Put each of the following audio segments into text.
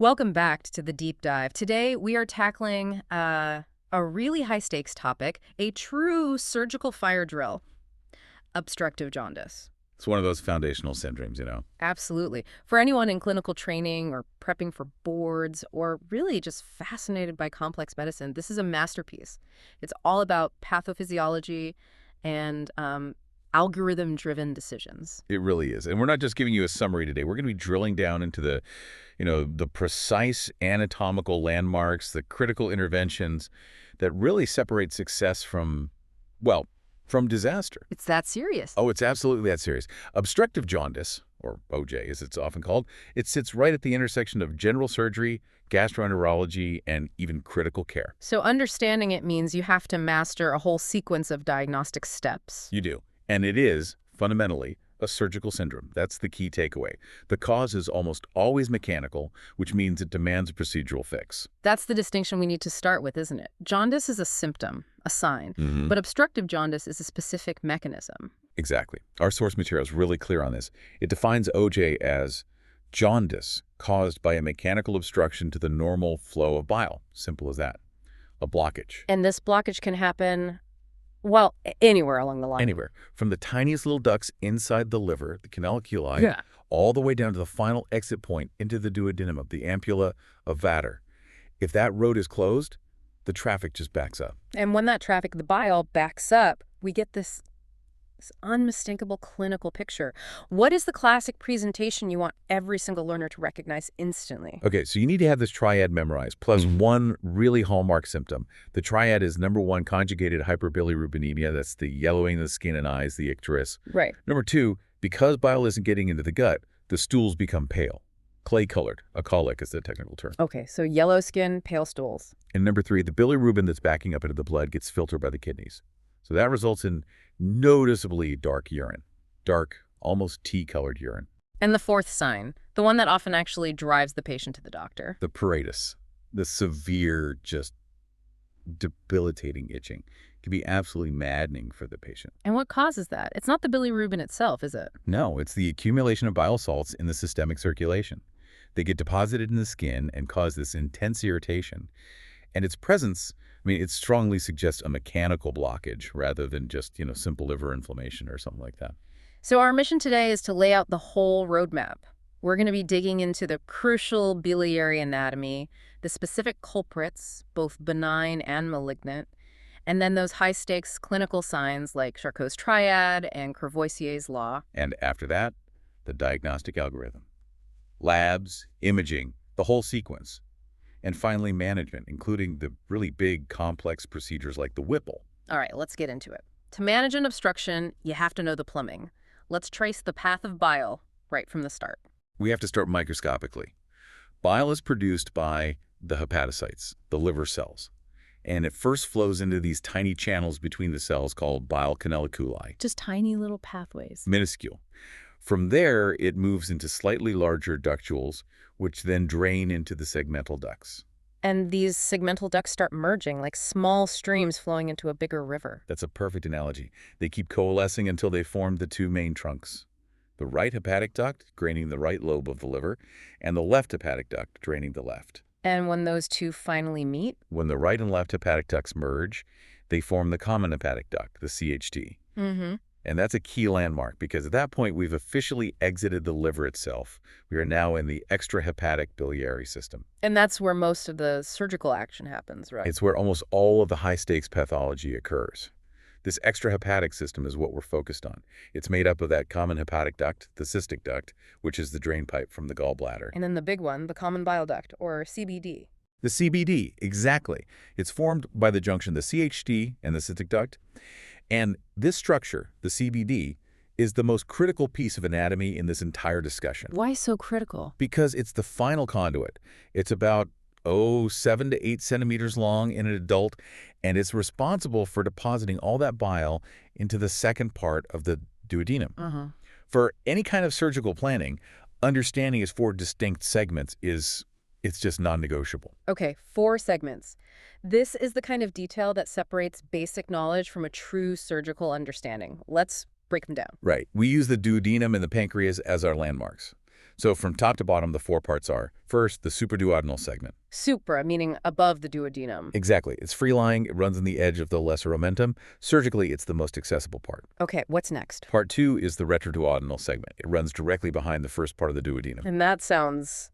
Welcome back to the deep dive. Today we are tackling a really high stakes topic, a true surgical fire drill, obstructive jaundice. It's one of those foundational syndromes. Absolutely. For anyone in clinical training or prepping for boards or really just fascinated by complex medicine, this is a masterpiece. It's all about pathophysiology and algorithm-driven decisions. It really is. And we're not just giving you a summary today. We're going to be drilling down into the precise anatomical landmarks, the critical interventions that really separate success from disaster. It's that serious. Oh, it's absolutely that serious. Obstructive jaundice, or OJ as it's often called, it sits right at the intersection of general surgery, gastroenterology, and even critical care. So understanding it means you have to master a whole sequence of diagnostic steps. You do. And it is, fundamentally, a surgical syndrome. That's the key takeaway. The cause is almost always mechanical, which means it demands a procedural fix. That's the distinction we need to start with, isn't it? Jaundice is a symptom, a sign, Mm-hmm. but obstructive jaundice is a specific mechanism. Exactly. Our source material is really clear on this. It defines OJ as jaundice caused by a mechanical obstruction to the normal flow of bile. Simple as that. A blockage. And this blockage can happen, well, anywhere along the line. Anywhere. From the tiniest little ducts inside the liver, the canaliculi, Yeah. all the way down to the final exit point into the duodenum, the ampulla of Vater. If that road is closed, the traffic just backs up. And when that traffic, the bile, backs up, we get this unmistakable clinical picture. What is the classic presentation you want every single learner to recognize instantly? Okay, so you need to have this triad memorized, plus one really hallmark symptom. The triad is number one, conjugated hyperbilirubinemia. That's the yellowing of the skin and eyes, the icterus. Right. Number two, because bile isn't getting into the gut, the stools become pale. Clay-colored. A colic is the technical term. Okay, so yellow skin, pale stools. And number three, the bilirubin that's backing up into the blood gets filtered by the kidneys. So that results in noticeably dark urine. Dark, almost tea-colored urine. And the fourth sign, the one that often actually drives the patient to the doctor. The pruritus, the severe, just debilitating itching, can be absolutely maddening for the patient. And what causes that? It's not the bilirubin itself, is it? No, it's the accumulation of bile salts in the systemic circulation. They get deposited in the skin and cause this intense irritation. And its presence, it strongly suggests a mechanical blockage rather than just, simple liver inflammation or something like that. So our mission today is to lay out the whole roadmap. We're going to be digging into the crucial biliary anatomy, the specific culprits, both benign and malignant, and then those high-stakes clinical signs like Charcot's triad and Courvoisier's law. And after that, the diagnostic algorithm. Labs, imaging, the whole sequence. And finally, management, including the really big, complex procedures like the Whipple. All right, let's get into it. To manage an obstruction, you have to know the plumbing. Let's trace the path of bile right from the start. We have to start microscopically. Bile is produced by the hepatocytes, the liver cells. And it first flows into these tiny channels between the cells called bile canaliculi. Just tiny little pathways. Minuscule. From there, it moves into slightly larger ductules, which then drain into the segmental ducts. And these segmental ducts start merging like small streams flowing into a bigger river. That's a perfect analogy. They keep coalescing until they form the two main trunks. The right hepatic duct, draining the right lobe of the liver, and the left hepatic duct, draining the left. And when those two finally meet? When the right and left hepatic ducts merge, they form the common hepatic duct, the CHD. Mm-hmm. And that's a key landmark because at that point, we've officially exited the liver itself. We are now in the extrahepatic biliary system. And that's where most of the surgical action happens, right? It's where almost all of the high-stakes pathology occurs. This extrahepatic system is what we're focused on. It's made up of that common hepatic duct, the cystic duct, which is the drain pipe from the gallbladder. And then the big one, the common bile duct, or CBD. The CBD, exactly. It's formed by the junction of the CHD and the cystic duct. And this structure, the CBD, is the most critical piece of anatomy in this entire discussion. Why so critical? Because it's the final conduit. It's about 7 to 8 centimeters long in an adult, and it's responsible for depositing all that bile into the second part of the duodenum. For any kind of surgical planning, understanding its 4 distinct segments it's just non-negotiable. Okay, 4 segments. This is the kind of detail that separates basic knowledge from a true surgical understanding. Let's break them down. Right. We use the duodenum and the pancreas as our landmarks. So from top to bottom, the four parts are, first, the supraduodenal segment. Supra, meaning above the duodenum. Exactly. It's free-lying, it runs on the edge of the lesser omentum. Surgically, it's the most accessible part. Okay, what's next? Part 2 is the retroduodenal segment. It runs directly behind the first part of the duodenum. And that sounds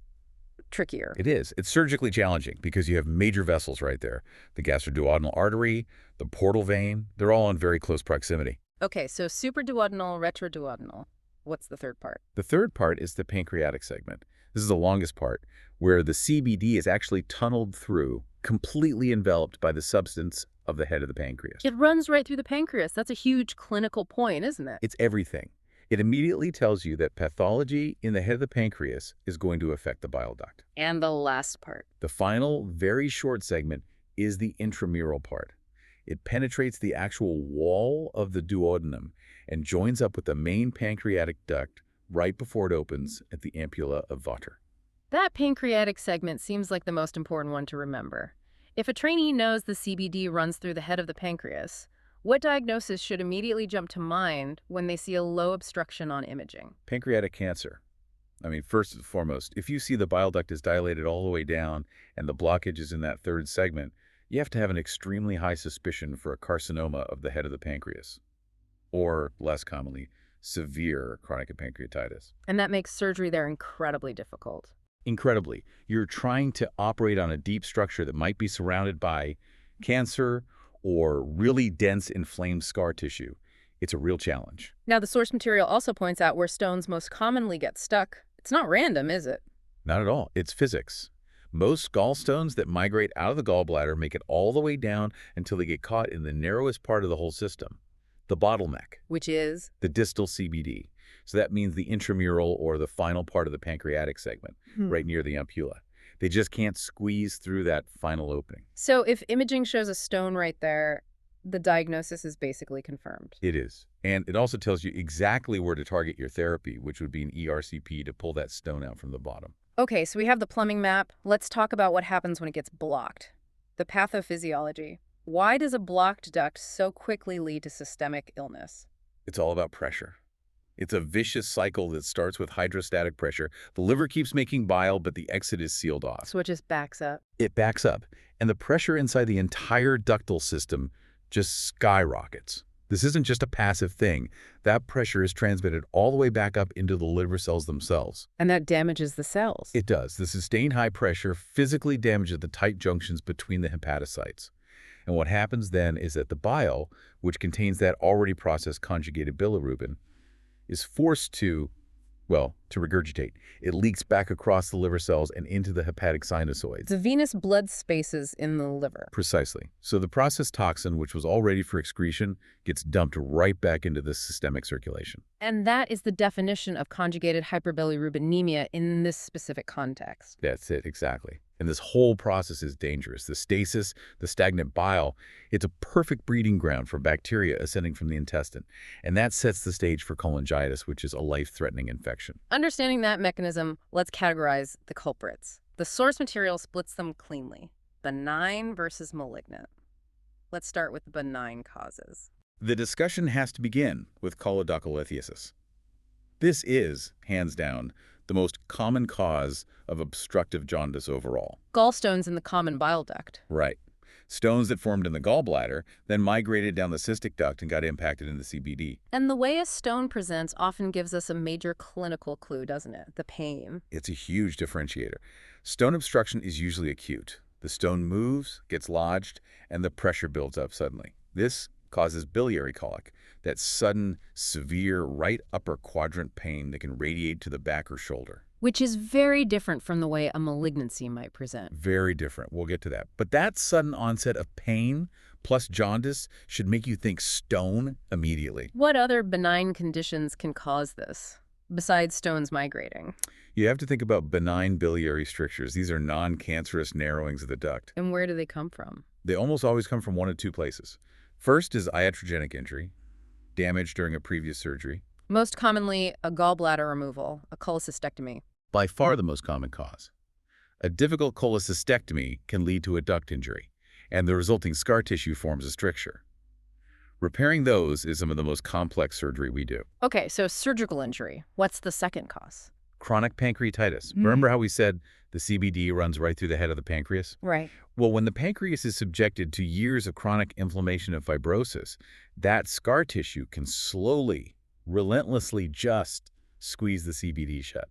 trickier. It is. It's surgically challenging because you have major vessels right there. The gastroduodenal artery, the portal vein, they're all in very close proximity. Okay, so supraduodenal, retroduodenal. What's the third part? The third part is the pancreatic segment. This is the longest part, where the CBD is actually tunneled through, completely enveloped by the substance of the head of the pancreas. It runs right through the pancreas. That's a huge clinical point, isn't it? It's everything. It immediately tells you that pathology in the head of the pancreas is going to affect the bile duct. And the last part. The final, very short segment is the intramural part. It penetrates the actual wall of the duodenum and joins up with the main pancreatic duct right before it opens at the ampulla of Vater. That pancreatic segment seems like the most important one to remember. If a trainee knows the CBD runs through the head of the pancreas, what diagnosis should immediately jump to mind when they see a low obstruction on imaging? Pancreatic cancer. First and foremost, if you see the bile duct is dilated all the way down and the blockage is in that third segment, you have to have an extremely high suspicion for a carcinoma of the head of the pancreas, or, less commonly, severe chronic pancreatitis. And that makes surgery there incredibly difficult. Incredibly, you're trying to operate on a deep structure that might be surrounded by cancer or really dense inflamed scar tissue. It's a real challenge. Now, the source material also points out where stones most commonly get stuck. It's not random, is it? Not at all. It's physics. Most gallstones that migrate out of the gallbladder make it all the way down until they get caught in the narrowest part of the whole system, the bottleneck, Which is? the distal CBD. So that means the intramural or the final part of the pancreatic segment, right near the ampulla. They just can't squeeze through that final opening. So if imaging shows a stone right there, the diagnosis is basically confirmed. It is. And it also tells you exactly where to target your therapy, which would be an ERCP to pull that stone out from the bottom. Okay, so we have the plumbing map. Let's talk about what happens when it gets blocked. The pathophysiology. Why does a blocked duct so quickly lead to systemic illness? It's all about pressure. It's a vicious cycle that starts with hydrostatic pressure. The liver keeps making bile, but the exit is sealed off. So it just backs up. It backs up, and the pressure inside the entire ductal system just skyrockets. This isn't just a passive thing. That pressure is transmitted all the way back up into the liver cells themselves. And that damages the cells. It does. The sustained high pressure physically damages the tight junctions between the hepatocytes. And what happens then is that the bile, which contains that already processed conjugated bilirubin, is forced to regurgitate. It leaks back across the liver cells and into the hepatic sinusoids. The venous blood spaces in the liver. Precisely. So the processed toxin, which was all ready for excretion, gets dumped right back into the systemic circulation. And that is the definition of conjugated hyperbilirubinemia in this specific context. That's it, exactly. And this whole process is dangerous. The stasis, the stagnant bile, it's a perfect breeding ground for bacteria ascending from the intestine. And that sets the stage for cholangitis, which is a life-threatening infection. Understanding that mechanism, let's categorize the culprits. The source material splits them cleanly. Benign versus malignant. Let's start with the benign causes. The discussion has to begin with choledocholitis. This is, hands down, the most common cause of obstructive jaundice overall. Gallstones in the common bile duct. Right. Stones that formed in the gallbladder then migrated down the cystic duct and got impacted in the CBD. And the way a stone presents often gives us a major clinical clue, doesn't it? The pain. It's a huge differentiator. Stone obstruction is usually acute. The stone moves, gets lodged, and the pressure builds up suddenly. This causes biliary colic, that sudden, severe right upper quadrant pain that can radiate to the back or shoulder. Which is very different from the way a malignancy might present. Very different. We'll get to that. But that sudden onset of pain plus jaundice should make you think stone immediately. What other benign conditions can cause this, besides stones migrating? You have to think about benign biliary strictures. These are non-cancerous narrowings of the duct. And where do they come from? They almost always come from one of two places. First is iatrogenic injury, damage during a previous surgery. Most commonly, a gallbladder removal, a cholecystectomy. By far the most common cause. A difficult cholecystectomy can lead to a duct injury, and the resulting scar tissue forms a stricture. Repairing those is some of the most complex surgery we do. Okay, so surgical injury. What's the second cause? Chronic pancreatitis. Remember how we said the CBD runs right through the head of the pancreas? Right. Well, when the pancreas is subjected to years of chronic inflammation and fibrosis, that scar tissue can slowly, relentlessly just squeeze the CBD shut.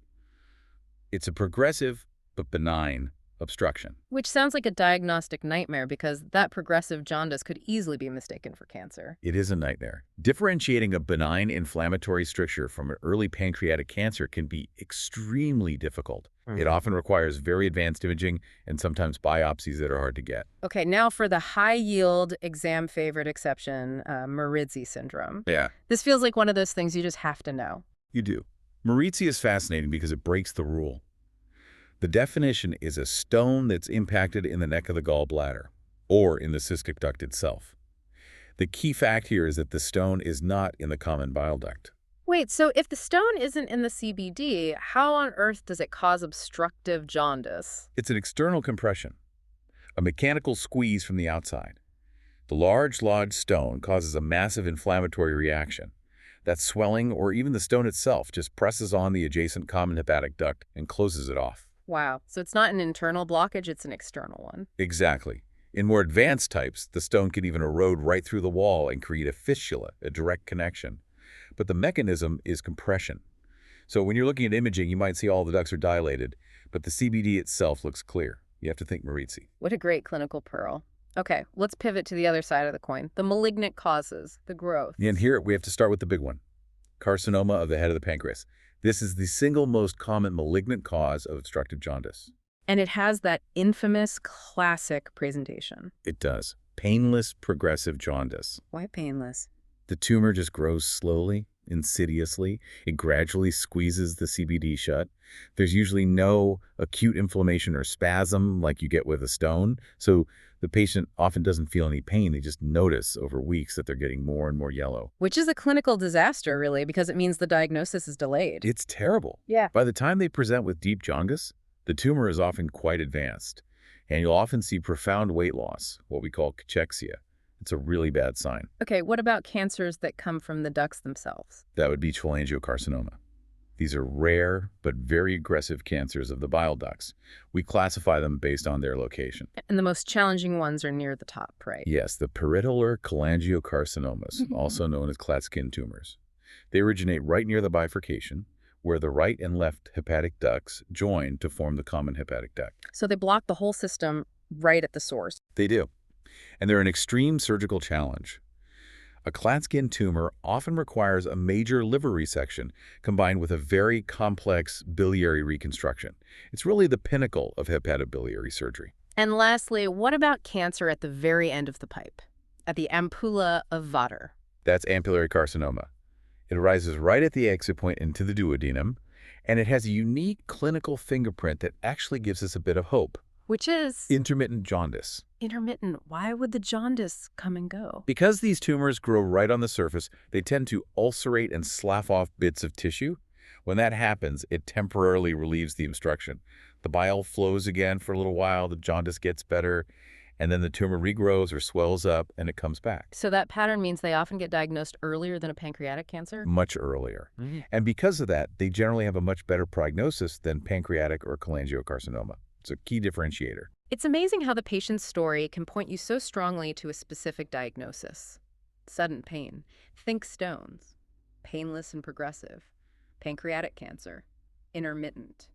It's a progressive but benign obstruction. Which sounds like a diagnostic nightmare because that progressive jaundice could easily be mistaken for cancer. It is a nightmare. Differentiating a benign inflammatory stricture from an early pancreatic cancer can be extremely difficult. It often requires very advanced imaging and sometimes biopsies that are hard to get. Okay, now for the high-yield exam favorite exception, Maridzi syndrome. Yeah, This feels like one of those things you just have to know. you do. Maritzi is fascinating because it breaks the rule. The definition is a stone that's impacted in the neck of the gallbladder or in the cystic duct itself. The key fact here is that the stone is not in the common bile duct. Wait, so if the stone isn't in the CBD, how on earth does it cause obstructive jaundice? It's an external compression, a mechanical squeeze from the outside. The large lodged stone causes a massive inflammatory reaction. That swelling, or even the stone itself, just presses on the adjacent common hepatic duct and closes it off. Wow, so it's not an internal blockage, it's an external one. Exactly. In more advanced types, the stone can even erode right through the wall and create a fistula, a direct connection. But the mechanism is compression. So when you're looking at imaging, you might see all the ducts are dilated, but the CBD itself looks clear. You have to think Maritzi. What a great clinical pearl. Okay, let's pivot to the other side of the coin, the malignant causes, the growth. And here we have to start with the big one, carcinoma of the head of the pancreas. This is the single most common malignant cause of obstructive jaundice. And it has that infamous classic presentation. It does. Painless progressive jaundice. Why painless? The tumor just grows slowly, insidiously. It gradually squeezes the CBD shut. There's usually no acute inflammation or spasm like you get with a stone, so the patient often doesn't feel any pain. They just notice over weeks that they're getting more and more yellow. Which is a clinical disaster, really, because it means the diagnosis is delayed. It's terrible. Yeah. By the time they present with deep jaundice, the tumor is often quite advanced, and you'll often see profound weight loss, what we call cachexia. It's a really bad sign. Okay, what about cancers that come from the ducts themselves? That would be cholangiocarcinoma. These are rare but very aggressive cancers of the bile ducts. We classify them based on their location. And the most challenging ones are near the top, right? Yes, the parietal cholangiocarcinomas, also known as Klatskin tumors. They originate right near the bifurcation, where the right and left hepatic ducts join to form the common hepatic duct. So they block the whole system right at the source. They do. And they're an extreme surgical challenge. A Klatskin tumor often requires a major liver resection combined with a very complex biliary reconstruction. It's really the pinnacle of hepatobiliary surgery. And lastly, what about cancer at the very end of the pipe, at the ampulla of Vater? That's ampullary carcinoma. It arises right at the exit point into the duodenum, and it has a unique clinical fingerprint that actually gives us a bit of hope. Which is Intermittent jaundice. intermittent. Why would the jaundice come and go? Because these tumors grow right on the surface, they tend to ulcerate and slough off bits of tissue. When that happens, it temporarily relieves the obstruction. The bile flows again for a little while, the jaundice gets better, and then the tumor regrows or swells up and it comes back. So that pattern means they often get diagnosed earlier than a pancreatic cancer? Much earlier. And because of that, they generally have a much better prognosis than pancreatic or cholangiocarcinoma. It's a key differentiator. It's amazing how the patient's story can point you so strongly to a specific diagnosis. Sudden pain. Think stones. Painless and progressive. Pancreatic cancer. Intermittent.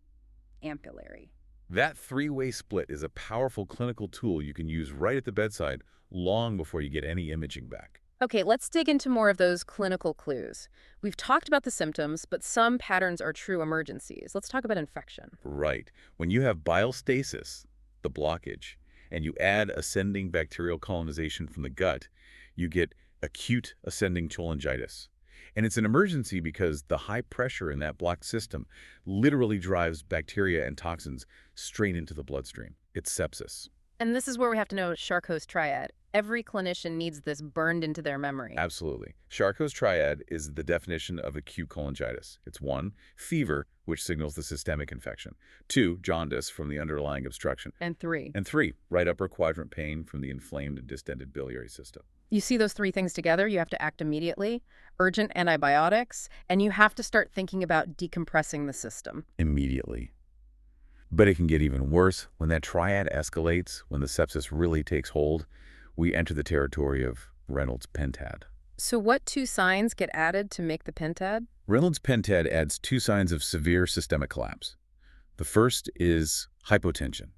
Ampullary. That three-way split is a powerful clinical tool you can use right at the bedside long before you get any imaging back. Okay, let's dig into more of those clinical clues. We've talked about the symptoms, but some patterns are true emergencies. Let's talk about infection. Right. When you have bile stasis, the blockage, and you add ascending bacterial colonization from the gut, you get acute ascending cholangitis. And it's an emergency because the high pressure in that blocked system literally drives bacteria and toxins straight into the bloodstream. It's sepsis. And this is where we have to know Charcot's triad. Every clinician needs this burned into their memory. Absolutely. Charcot's triad is the definition of acute cholangitis. It's 1, fever, which signals the systemic infection. 2, jaundice from the underlying obstruction. And 3. And 3, right upper quadrant pain from the inflamed and distended biliary system. You see those three things together, you have to act immediately, urgent antibiotics, and you have to start thinking about decompressing the system. Immediately. But it can get even worse when that triad escalates, when the sepsis really takes hold. We enter the territory of Reynolds pentad. So what two signs get added to make the pentad? Reynolds pentad adds two signs of severe systemic collapse. The first is hypotension,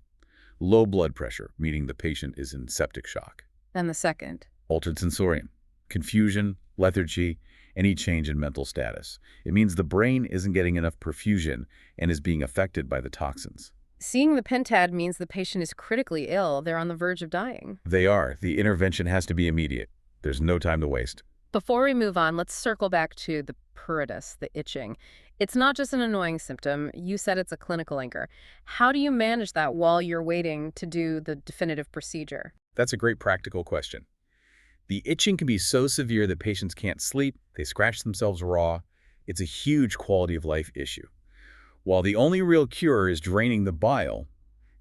low blood pressure, meaning the patient is in septic shock. And the second? Altered sensorium, confusion, lethargy, any change in mental status. It means the brain isn't getting enough perfusion and is being affected by the toxins. Seeing the pentad means the patient is critically ill. They're on the verge of dying. They are. The intervention has to be immediate. There's no time to waste. Before we move on, let's circle back to the pruritus, the itching. It's not just an annoying symptom. You said it's a clinical anchor. How do you manage that while you're waiting to do the definitive procedure? That's a great practical question. The itching can be so severe that patients can't sleep, they scratch themselves raw. It's a huge quality of life issue. While the only real cure is draining the bile,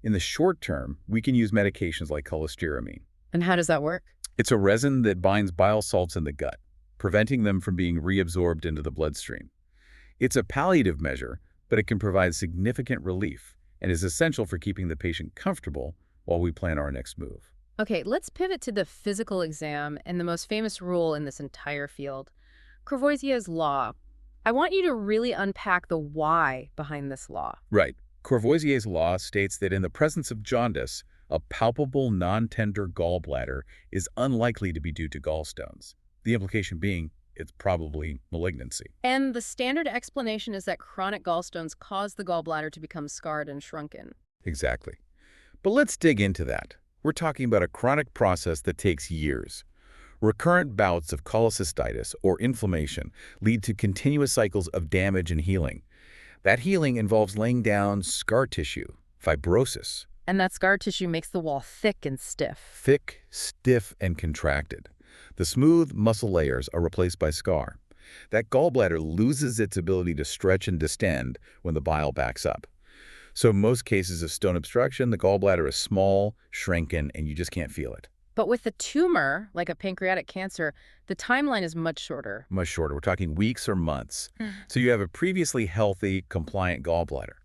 in the short term, we can use medications like cholestyramine. And how does that work? It's a resin that binds bile salts in the gut, preventing them from being reabsorbed into the bloodstream. It's a palliative measure, but it can provide significant relief and is essential for keeping the patient comfortable while we plan our next move. Okay, let's pivot to the physical exam and the most famous rule in this entire field, Courvoisier's law. I want you to really unpack the why behind this law. Right. Courvoisier's law states that in the presence of jaundice, a palpable non-tender gallbladder is unlikely to be due to gallstones. The implication being it's probably malignancy. And the standard explanation is that chronic gallstones cause the gallbladder to become scarred and shrunken. Exactly. But let's dig into that. We're talking about a chronic process that takes years. Recurrent bouts of cholecystitis or inflammation lead to continuous cycles of damage and healing. That healing involves laying down scar tissue, fibrosis. And that scar tissue makes the wall thick and stiff. Thick, stiff, and contracted. The smooth muscle layers are replaced by scar. That gallbladder loses its ability to stretch and distend when the bile backs up. So in most cases of stone obstruction, the gallbladder is small, shrunken, and you just can't feel it. But with a tumor, like a pancreatic cancer, the timeline is much shorter. Much shorter. We're talking weeks or months. So you have a previously healthy, compliant gallbladder.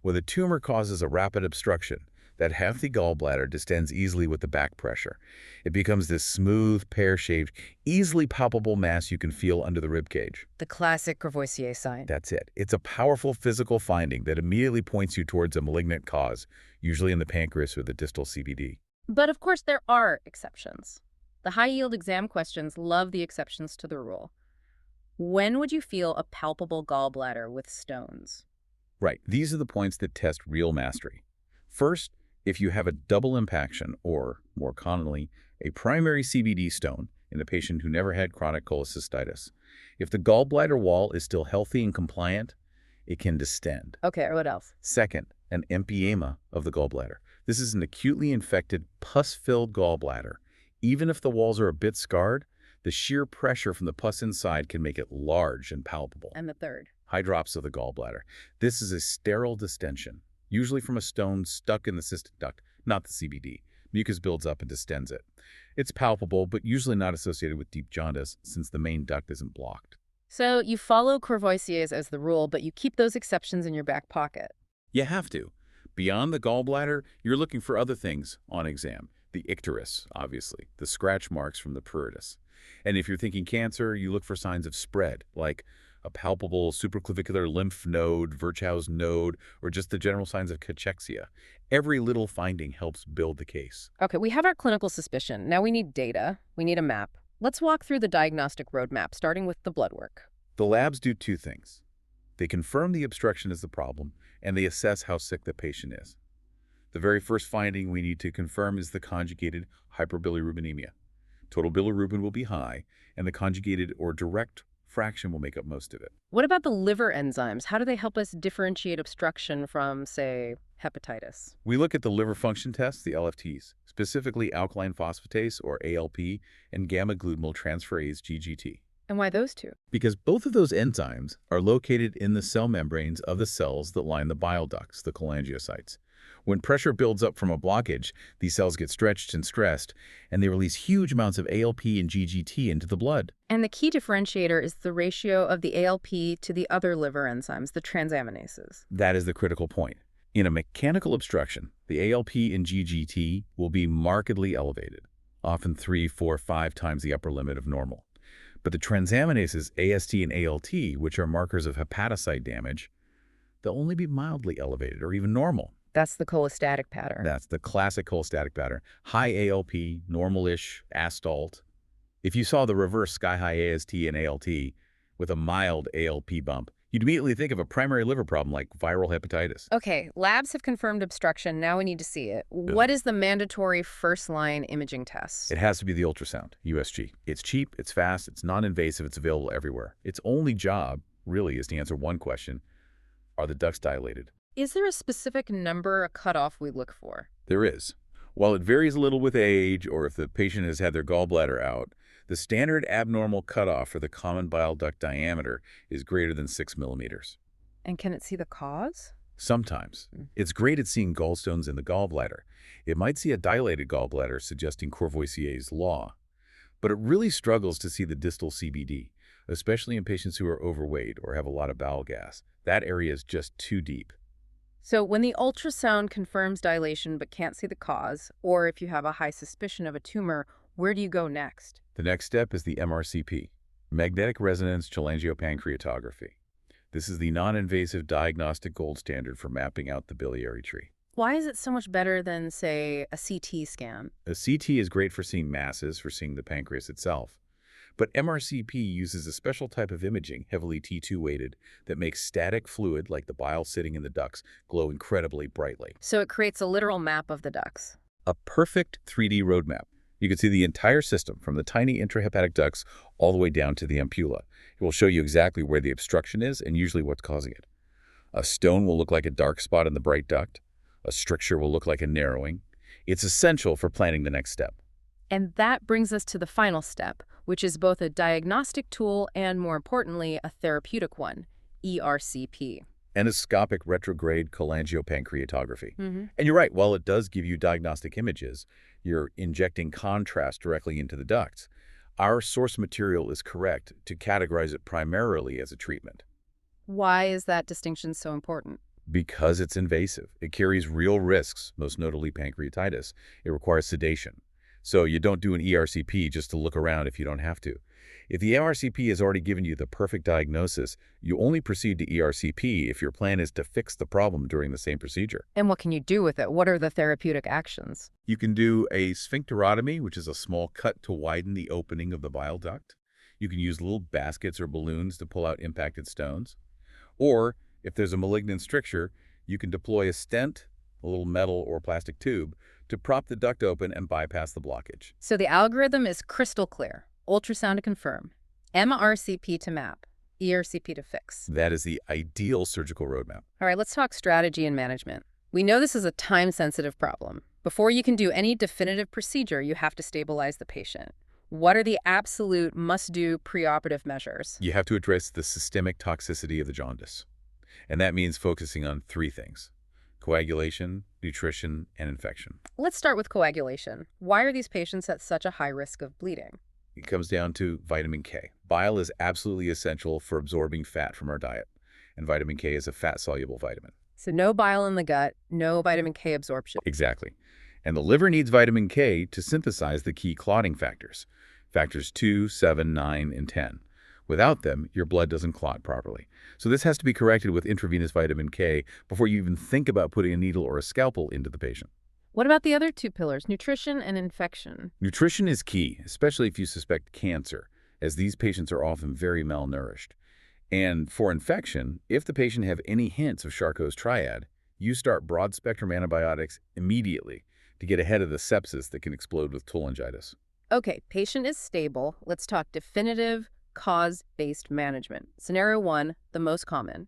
When the tumor causes a rapid obstruction, that healthy gallbladder distends easily with the back pressure. It becomes this smooth, pear-shaped, easily palpable mass you can feel under the ribcage. The classic Courvoisier sign. That's it. It's a powerful physical finding that immediately points you towards a malignant cause, usually in the pancreas or the distal CBD. But of course, there are exceptions. The high-yield exam questions love the exceptions to the rule. When would you feel a palpable gallbladder with stones? Right. These are the points that test real mastery. First, if you have a double impaction, or, more commonly, a primary CBD stone in a patient who never had chronic cholecystitis. If the gallbladder wall is still healthy and compliant, it can distend. Okay, what else? Second, an empyema of the gallbladder. This is an acutely infected, pus-filled gallbladder. Even if the walls are a bit scarred, the sheer pressure from the pus inside can make it large and palpable. And the third? Hydrops of the gallbladder. This is a sterile distension, usually from a stone stuck in the cystic duct, not the CBD. Mucus builds up and distends it. It's palpable, but usually not associated with deep jaundice, since the main duct isn't blocked. So you follow Courvoisier's as the rule, but you keep those exceptions in your back pocket. You have to. Beyond the gallbladder, you're looking for other things on exam. The icterus, obviously, the scratch marks from the pruritus. And if you're thinking cancer, you look for signs of spread, like a palpable supraclavicular lymph node, Virchow's node, or just the general signs of cachexia. Every little finding helps build the case. Okay, we have our clinical suspicion. Now we need data. We need a map. Let's walk through the diagnostic roadmap, starting with the blood work. The labs do two things. They confirm the obstruction is the problem, and they assess how sick the patient is. The very first finding we need to confirm is the conjugated hyperbilirubinemia. Total bilirubin will be high, and the conjugated or direct fraction will make up most of it. What about the liver enzymes? How do they help us differentiate obstruction from, say, hepatitis? We look at the liver function tests, the LFTs, specifically alkaline phosphatase, or ALP, and gamma-glutamyl transferase, GGT. And why those two? Because both of those enzymes are located in the cell membranes of the cells that line the bile ducts, the cholangiocytes. When pressure builds up from a blockage, these cells get stretched and stressed, and they release huge amounts of ALP and GGT into the blood. And the key differentiator is the ratio of the ALP to the other liver enzymes, the transaminases. That is the critical point. In a mechanical obstruction, the ALP and GGT will be markedly elevated, often 3, 4, 5 times the upper limit of normal. But the transaminases AST and ALT, which are markers of hepatocyte damage, they'll only be mildly elevated or even normal. That's the cholestatic pattern. That's the classic cholestatic pattern. High ALP, normal-ish, astalt. If you saw the reverse sky-high AST and ALT with a mild ALP bump, you'd immediately think of a primary liver problem like viral hepatitis. Okay, labs have confirmed obstruction. Now we need to see it. What is the mandatory first-line imaging test? It has to be the ultrasound, USG. It's cheap, it's fast, it's non-invasive, it's available everywhere. Its only job, really, is to answer one question: are the ducts dilated? Is there a specific number, a cutoff we look for? There is. While it varies a little with age or if the patient has had their gallbladder out, the standard abnormal cutoff for the common bile duct diameter is greater than 6 millimeters. And can it see the cause? Sometimes. It's great at seeing gallstones in the gallbladder. It might see a dilated gallbladder, suggesting Courvoisier's law. But it really struggles to see the distal CBD, especially in patients who are overweight or have a lot of bowel gas. That area is just too deep. So when the ultrasound confirms dilation but can't see the cause, or if you have a high suspicion of a tumor, where do you go next? The next step is the MRCP, magnetic resonance cholangiopancreatography. This is the non-invasive diagnostic gold standard for mapping out the biliary tree. Why is it so much better than, say, a CT scan? A CT is great for seeing masses, for seeing the pancreas itself. But MRCP uses a special type of imaging, heavily T2 weighted, that makes static fluid, like the bile sitting in the ducts, glow incredibly brightly. So it creates a literal map of the ducts. A perfect 3D roadmap. You can see the entire system, from the tiny intrahepatic ducts all the way down to the ampulla. It will show you exactly where the obstruction is and usually what's causing it. A stone will look like a dark spot in the bright duct. A stricture will look like a narrowing. It's essential for planning the next step. And that brings us to the final step, which is both a diagnostic tool and, more importantly, a therapeutic one, ERCP. Endoscopic retrograde cholangiopancreatography. Mm-hmm. And you're right, while it does give you diagnostic images, you're injecting contrast directly into the ducts. Our source material is correct to categorize it primarily as a treatment. Why is that distinction so important? Because it's invasive. It carries real risks, most notably pancreatitis. It requires sedation. So you don't do an ERCP just to look around if you don't have to. If the MRCP has already given you the perfect diagnosis, you only proceed to ERCP if your plan is to fix the problem during the same procedure. And what can you do with it? What are the therapeutic actions? You can do a sphincterotomy, which is a small cut to widen the opening of the bile duct. You can use little baskets or balloons to pull out impacted stones. Or, if there's a malignant stricture, you can deploy a stent, a little metal or plastic tube, to prop the duct open and bypass the blockage. So the algorithm is crystal clear. Ultrasound to confirm, MRCP to map, ERCP to fix. That is the ideal surgical roadmap. All right, let's talk strategy and management. We know this is a time-sensitive problem. Before you can do any definitive procedure, you have to stabilize the patient. What are the absolute must-do preoperative measures? You have to address the systemic toxicity of the jaundice. And that means focusing on 3 things: coagulation, nutrition, and infection. Let's start with coagulation. Why are these patients at such a high risk of bleeding? It comes down to vitamin K. Bile is absolutely essential for absorbing fat from our diet, and vitamin K is a fat-soluble vitamin. So no bile in the gut, no vitamin K absorption. Exactly. And the liver needs vitamin K to synthesize the key clotting factors, factors 2, 7, 9, and 10. Without them, your blood doesn't clot properly. So this has to be corrected with intravenous vitamin K before you even think about putting a needle or a scalpel into the patient. What about the other 2 pillars, nutrition and infection? Nutrition is key, especially if you suspect cancer, as these patients are often very malnourished. And for infection, if the patient have any hints of Charcot's triad, you start broad-spectrum antibiotics immediately to get ahead of the sepsis that can explode with cholangitis. Okay, patient is stable. Let's talk definitive cause-based management. Scenario 1, the most common.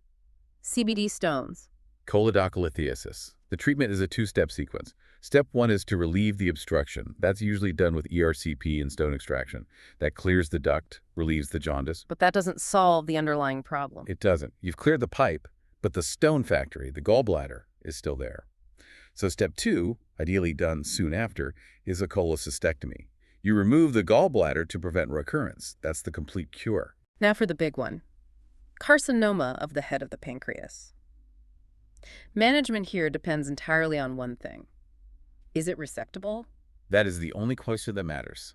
CBD stones. Choledocholithiasis. The treatment is a 2-step sequence. Step 1 is to relieve the obstruction. That's usually done with ERCP and stone extraction. That clears the duct, relieves the jaundice. But that doesn't solve the underlying problem. It doesn't. You've cleared the pipe, but the stone factory, the gallbladder, is still there. So step 2, ideally done soon after, is a cholecystectomy. You remove the gallbladder to prevent recurrence. That's the complete cure. Now for the big one, carcinoma of the head of the pancreas. Management here depends entirely on one thing. Is it resectable? That is the only question that matters.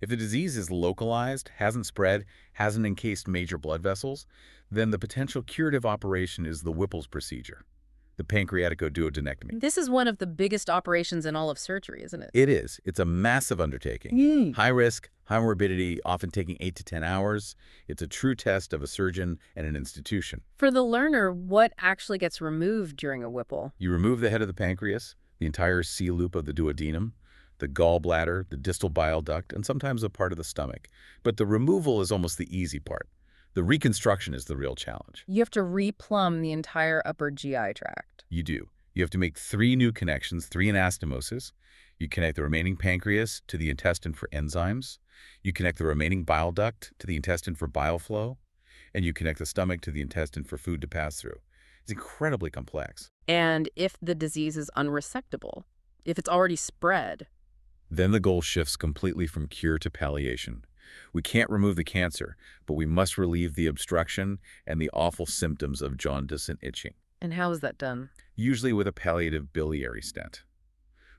If the disease is localized, hasn't spread, hasn't encased major blood vessels, then the potential curative operation is the Whipple's procedure, the pancreaticoduodenectomy. This is one of the biggest operations in all of surgery, isn't it? It is. It's a massive undertaking. High risk, high morbidity, often taking 8 to 10 hours. It's a true test of a surgeon and an institution. For the learner, what actually gets removed during a Whipple? You remove the head of the pancreas, the entire C loop of the duodenum, the gallbladder, the distal bile duct, and sometimes a part of the stomach. But the removal is almost the easy part. The reconstruction is the real challenge. You have to replumb the entire upper GI tract. You do. You have to make 3 new connections, 3 anastomosis. You connect the remaining pancreas to the intestine for enzymes. You connect the remaining bile duct to the intestine for bile flow. And you connect the stomach to the intestine for food to pass through. It's incredibly complex. And if the disease is unresectable, if it's already spread, Then the goal shifts completely from cure to palliation. We can't remove the cancer, but we must relieve the obstruction and the awful symptoms of jaundice and itching, and how is that done? usually with a palliative biliary stent.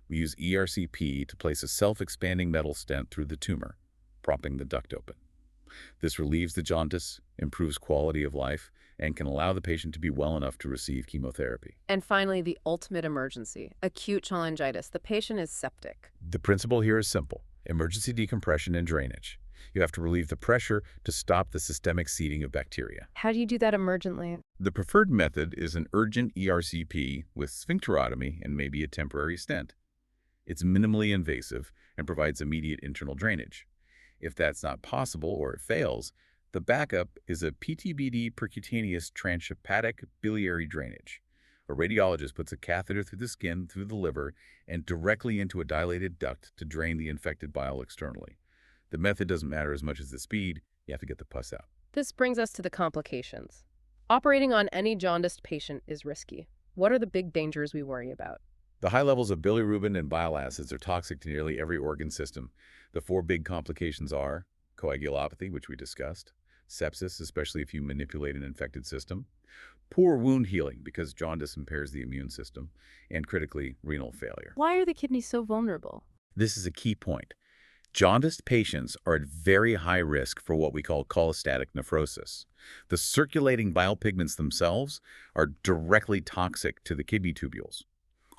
We use ERCP to place a self-expanding metal stent through the tumor, propping the duct open. This relieves the jaundice, improves quality of life, and can allow the patient to be well enough to receive chemotherapy. And finally, the ultimate emergency, acute cholangitis. The patient is septic. The principle here is simple: emergency decompression and drainage. You have to relieve the pressure to stop the systemic seeding of bacteria. How do you do that emergently? The preferred method is an urgent ERCP with sphincterotomy and maybe a temporary stent. It's minimally invasive and provides immediate internal drainage. If that's not possible or it fails, the backup is a PTBD percutaneous transhepatic biliary drainage. A radiologist puts a catheter through the skin, through the liver, and directly into a dilated duct to drain the infected bile externally. The method doesn't matter as much as the speed. You have to get the pus out. This brings us to the complications. Operating on any jaundiced patient is risky. What are the big dangers we worry about? The high levels of bilirubin and bile acids are toxic to nearly every organ system. The 4 big complications are coagulopathy, which we discussed, sepsis, especially if you manipulate an infected system, poor wound healing because jaundice impairs the immune system, and critically, renal failure. Why are the kidneys so vulnerable? This is a key point. Jaundiced patients are at very high risk for what we call cholestatic nephrosis. The circulating bile pigments themselves are directly toxic to the kidney tubules.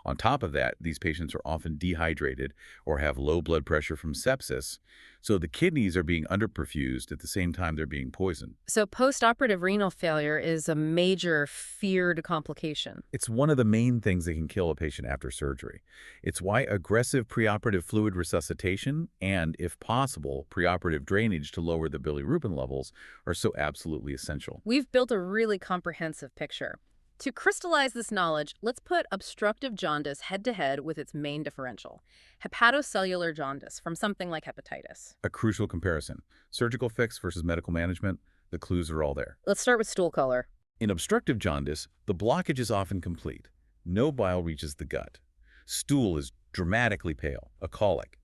On top of that, these patients are often dehydrated or have low blood pressure from sepsis, so the kidneys are being underperfused at the same time they're being poisoned. So postoperative renal failure is a major feared complication. It's one of the main things that can kill a patient after surgery. It's why aggressive preoperative fluid resuscitation and, if possible, preoperative drainage to lower the bilirubin levels are so absolutely essential. We've built a really comprehensive picture. To crystallize this knowledge, let's put obstructive jaundice head-to-head with its main differential, hepatocellular jaundice from something like hepatitis. A crucial comparison. Surgical fix versus medical management, the clues are all there. Let's start with stool color. In obstructive jaundice, the blockage is often complete. No bile reaches the gut. Stool is dramatically pale, a colic.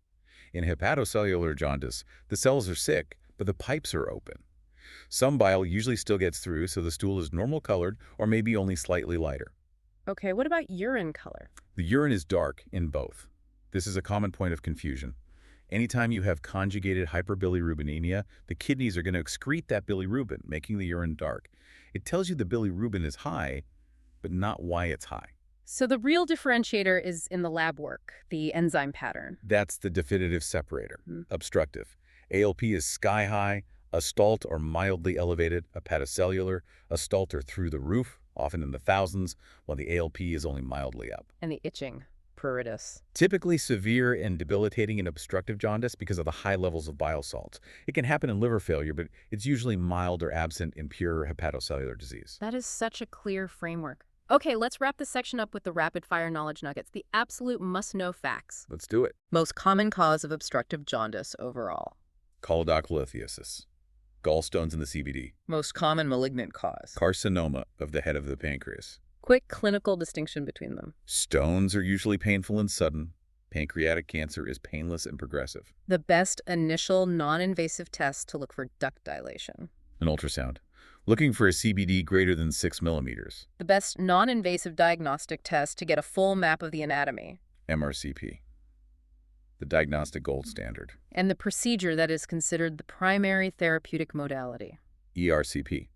In hepatocellular jaundice, the cells are sick, but the pipes are open. Some bile usually still gets through, so the stool is normal colored or maybe only slightly lighter. Okay, what about urine color? The urine is dark in both. This is a common point of confusion. Anytime you have conjugated hyperbilirubinemia, the kidneys are going to excrete that bilirubin, making the urine dark. It tells you the bilirubin is high, but not why it's high. So the real differentiator is in the lab work, the enzyme pattern. That's the definitive separator. Obstructive. ALP is sky high, astalt or mildly elevated, hepatocellular, astalt or through the roof, often in the thousands, while the ALP is only mildly up. And the itching, pruritus. Typically severe and debilitating in obstructive jaundice because of the high levels of bile salts. It can happen in liver failure, but it's usually mild or absent in pure hepatocellular disease. That is such a clear framework. Okay, let's wrap this section up with the rapid-fire knowledge nuggets, the absolute must-know facts. Let's do it. Most common cause of obstructive jaundice overall. Choledocholithiasis. Gallstones in the CBD. Most common malignant cause. Carcinoma of the head of the pancreas. quick clinical distinction between them. Stones are usually painful and sudden. Pancreatic cancer is painless and progressive. The best initial non-invasive test to look for duct dilation. An ultrasound. Looking for a CBD greater than 6 millimeters. The best non-invasive diagnostic test to get a full map of the anatomy. MRCP. The diagnostic gold standard. And the procedure that is considered the primary therapeutic modality. ERCP.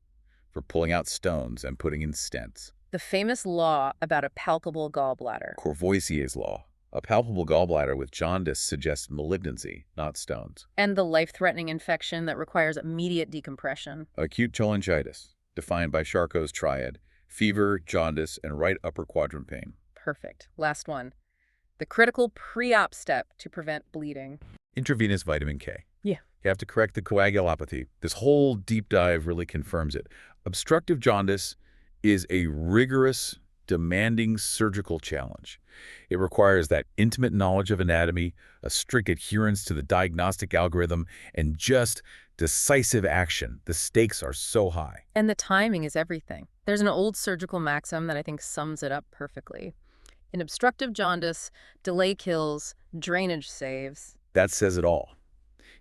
For pulling out stones and putting in stents. The famous law about a palpable gallbladder. Courvoisier's law. A palpable gallbladder with jaundice suggests malignancy, not stones. And the life-threatening infection that requires immediate decompression. Acute cholangitis, defined by Charcot's triad, fever, jaundice, and right upper quadrant pain. Perfect. Last one. The critical pre-op step to prevent bleeding. Intravenous vitamin K. Yeah. You have to correct the coagulopathy. This whole deep dive really confirms it. Obstructive jaundice is a rigorous, demanding surgical challenge. It requires that intimate knowledge of anatomy, a strict adherence to the diagnostic algorithm, and just decisive action. The stakes are so high. And the timing is everything. There's an old surgical maxim that I think sums it up perfectly. In obstructive jaundice, delay kills, drainage saves. That says it all.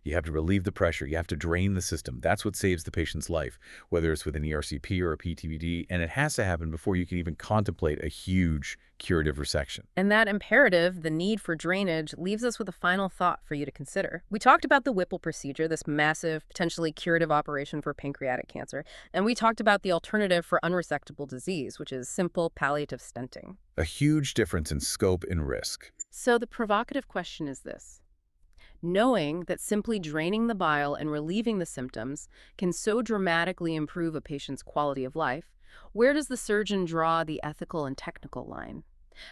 You have to relieve the pressure. You have to drain the system. That's what saves the patient's life, whether it's with an ERCP or a PTVD, and it has to happen before you can even contemplate a huge curative resection. And that imperative, the need for drainage, leaves us with a final thought for you to consider. We talked about the Whipple procedure, this massive, potentially curative operation for pancreatic cancer, and we talked about the alternative for unresectable disease, which is simple palliative stenting. A huge difference in scope and risk. So the provocative question is this. Knowing that simply draining the bile and relieving the symptoms can so dramatically improve a patient's quality of life, where does the surgeon draw the ethical and technical line?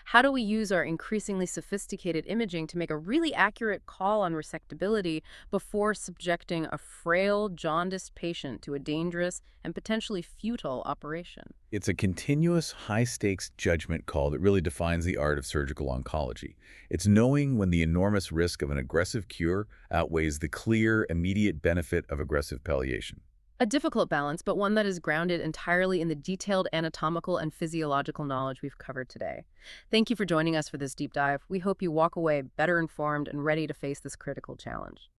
How do we use our increasingly sophisticated imaging to make a really accurate call on resectability before subjecting a frail, jaundiced patient to a dangerous and potentially futile operation? It's a continuous, high-stakes judgment call that really defines the art of surgical oncology. It's knowing when the enormous risk of an aggressive cure outweighs the clear, immediate benefit of aggressive palliation. A difficult balance, but one that is grounded entirely in the detailed anatomical and physiological knowledge we've covered today. Thank you for joining us for this deep dive. We hope you walk away better informed and ready to face this critical challenge.